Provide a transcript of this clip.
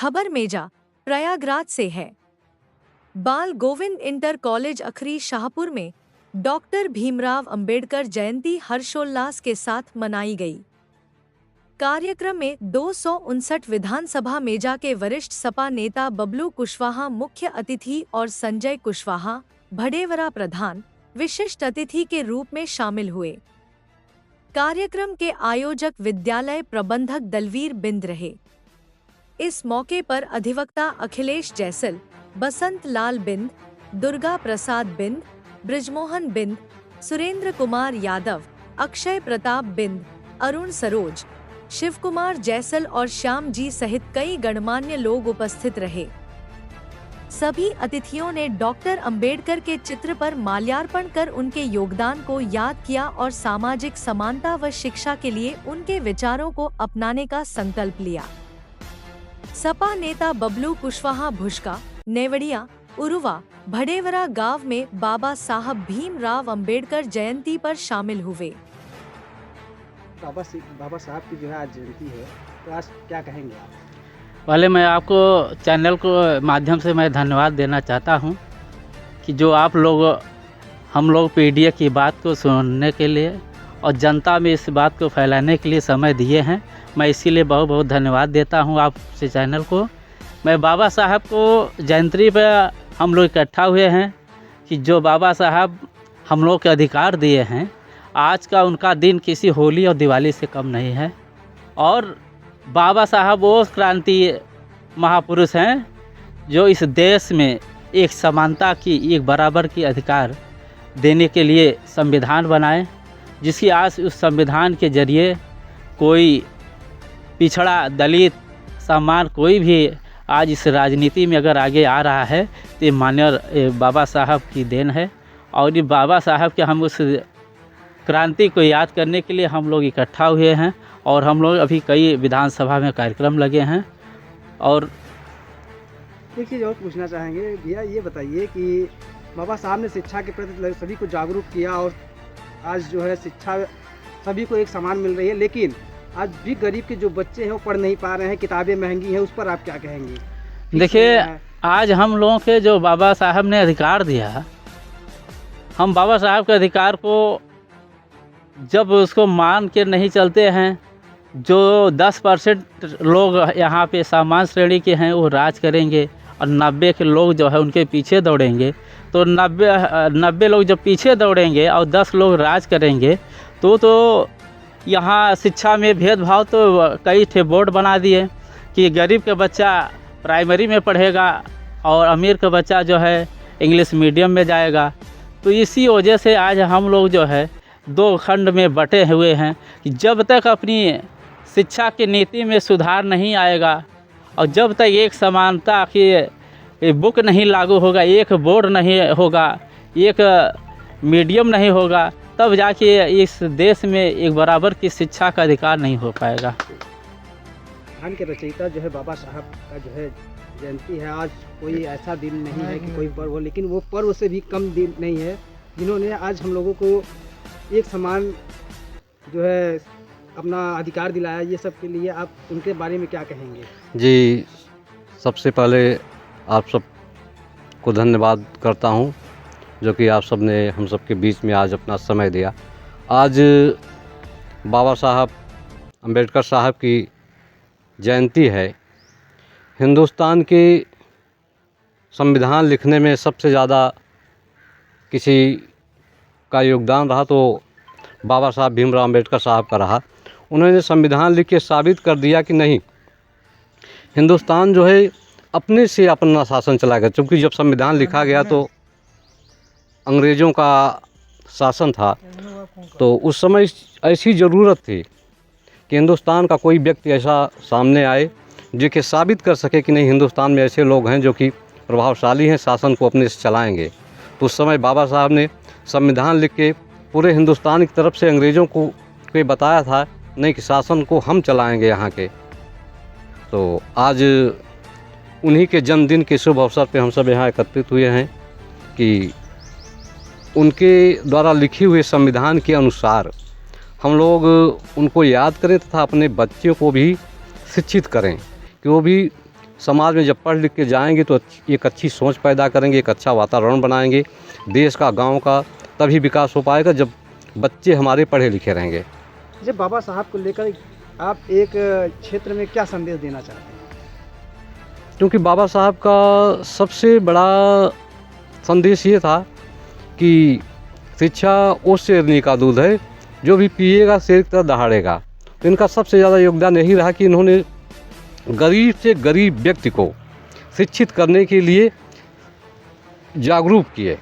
खबर मेजा प्रयागराज से है। बाल गोविंद इंटर कॉलेज अखरी शाहपुर में डॉक्टर भीमराव अंबेडकर जयंती हर्षोल्लास के साथ मनाई गई। कार्यक्रम में 259 विधानसभा मेजा के वरिष्ठ सपा नेता बबलू कुशवाहा मुख्य अतिथि और संजय कुशवाहा भड़ेवरा प्रधान विशिष्ट अतिथि के रूप में शामिल हुए। कार्यक्रम के आयोजक विद्यालय प्रबंधक दलवीर बिंद रहे। इस मौके पर अधिवक्ता अखिलेश जैसल, बसंत लाल बिंद, दुर्गा प्रसाद बिंद, ब्रिजमोहन बिंद, सुरेंद्र कुमार यादव, अक्षय प्रताप बिंद, अरुण सरोज, शिवकुमार जैसल और श्याम जी सहित कई गणमान्य लोग उपस्थित रहे। सभी अतिथियों ने डॉक्टर अंबेडकर के चित्र पर माल्यार्पण कर उनके योगदान को याद किया और सामाजिक समानता व शिक्षा के लिए उनके विचारों को अपनाने का संकल्प लिया। सपा नेता बबलू कुशवाहा भुष्का, नेवड़िया, उरुवा, भड़ेवरा गांव में बाबा साहब भीमराव अंबेडकर जयंती पर शामिल हुए। बाबा साहब की जो है आज जयंती है, तो आज क्या कहेंगे आप? पहले मैं आपको चैनल को माध्यम से मैं धन्यवाद देना चाहता हूं कि जो आप लोग हम लोग पीडीए की बात को सुनने के लिए और जनता में इस बात को फैलाने के लिए समय दिए हैं। मैं इसीलिए बहुत बहुत धन्यवाद देता हूं आपसे चैनल को। मैं बाबा साहब को जयंती पर हम लोग इकट्ठा हुए हैं कि जो बाबा साहब हम लोग के अधिकार दिए हैं, आज का उनका दिन किसी होली और दिवाली से कम नहीं है। और बाबा साहब वो क्रांति महापुरुष हैं जो इस देश में एक समानता की, एक बराबर की अधिकार देने के लिए संविधान बनाए, जिसकी आज उस संविधान के जरिए कोई पिछड़ा, दलित, सामान्य कोई भी आज इस राजनीति में अगर आगे आ रहा है तो ये माननीय बाबा साहब की देन है। और ये बाबा साहब के हम उस क्रांति को याद करने के लिए हम लोग इकट्ठा हुए हैं और हम लोग अभी कई विधानसभा में कार्यक्रम लगे हैं। और एक चीज़ और पूछना चाहेंगे भैया, ये बताइए कि बाबा साहब ने शिक्षा के प्रति सभी को जागरूक किया और आज जो है शिक्षा सभी को एक समान मिल रही है, लेकिन आज भी गरीब के जो बच्चे हैं वो पढ़ नहीं पा रहे हैं, किताबें महंगी हैं, उस पर आप क्या कहेंगे? देखिए, आज हम लोगों के जो बाबा साहब ने अधिकार दिया, हम बाबा साहब के अधिकार को जब उसको मान के नहीं चलते हैं, जो 10% लोग यहाँ पे सामान्य श्रेणी के हैं वो राज करेंगे और 90 के लोग जो है उनके पीछे दौड़ेंगे, तो 90 लोग जब पीछे दौड़ेंगे और 10 लोग राज करेंगे तो यहाँ शिक्षा में भेदभाव तो कई ठे बोर्ड बना दिए कि गरीब के बच्चा प्राइमरी में पढ़ेगा और अमीर का बच्चा जो है इंग्लिश मीडियम में जाएगा। तो इसी वजह से आज हम लोग जो है दो खंड में बटे हुए हैं कि जब तक अपनी शिक्षा की नीति में सुधार नहीं आएगा और जब तक एक समानता की बुक नहीं लागू होगा, एक बोर्ड नहीं होगा, एक मीडियम नहीं होगा, तब जाके इस देश में एक बराबर की शिक्षा का अधिकार नहीं हो पाएगा। संविधान के रचयिता जो है बाबा साहब का जो है जयंती है, आज कोई ऐसा दिन नहीं है कि कोई पर्व हो, लेकिन वो पर्व से भी कम दिन नहीं है जिन्होंने आज हम लोगों को एक समान जो है अपना अधिकार दिलाया। ये सब के लिए आप उनके बारे में क्या कहेंगे? जी, सबसे पहले आप सब को धन्यवाद करता हूं जो कि आप सब ने हम सब के बीच में आज अपना समय दिया। आज बाबा साहब अंबेडकर साहब की जयंती है। हिंदुस्तान के संविधान लिखने में सबसे ज़्यादा किसी का योगदान रहा तो बाबा साहब भीमराव अंबेडकर साहब का रहा। उन्होंने संविधान लिख के साबित कर दिया कि नहीं, हिंदुस्तान जो है अपने से अपना शासन चलाएगा। क्योंकि जब संविधान लिखा गया तो अंग्रेज़ों का शासन था, तो उस समय ऐसी ज़रूरत थी कि हिंदुस्तान का कोई व्यक्ति ऐसा सामने आए जो कि साबित कर सके कि नहीं, हिंदुस्तान में ऐसे लोग हैं जो कि प्रभावशाली हैं, शासन को अपने से चलाएंगे। तो उस समय बाबा साहब ने संविधान लिख के पूरे हिंदुस्तान की तरफ से अंग्रेज़ों को बताया था नहीं कि शासन को हम चलाएंगे यहाँ के। तो आज उन्हीं के जन्मदिन के शुभ अवसर पे हम सब यहाँ एकत्रित हुए हैं कि उनके द्वारा लिखी हुए संविधान के अनुसार हम लोग उनको याद करें तथा अपने बच्चों को भी शिक्षित करें कि वो भी समाज में जब पढ़ लिख के जाएंगे तो एक अच्छी सोच पैदा करेंगे, एक अच्छा वातावरण बनाएंगे देश का, गांव का, तभी विकास हो पाएगा जब बच्चे हमारे पढ़े लिखे रहेंगे। जब बाबा साहब को लेकर आप एक क्षेत्र में क्या संदेश देना चाहते हैं? क्योंकि बाबा साहब का सबसे बड़ा संदेश ये था कि शिक्षा उस शेरनी का दूध है जो भी पिएगा शेर की तरह दहाड़ेगा। तो इनका सबसे ज़्यादा योगदान यही रहा कि इन्होंने गरीब से गरीब व्यक्ति को शिक्षित करने के लिए जागरूक किए।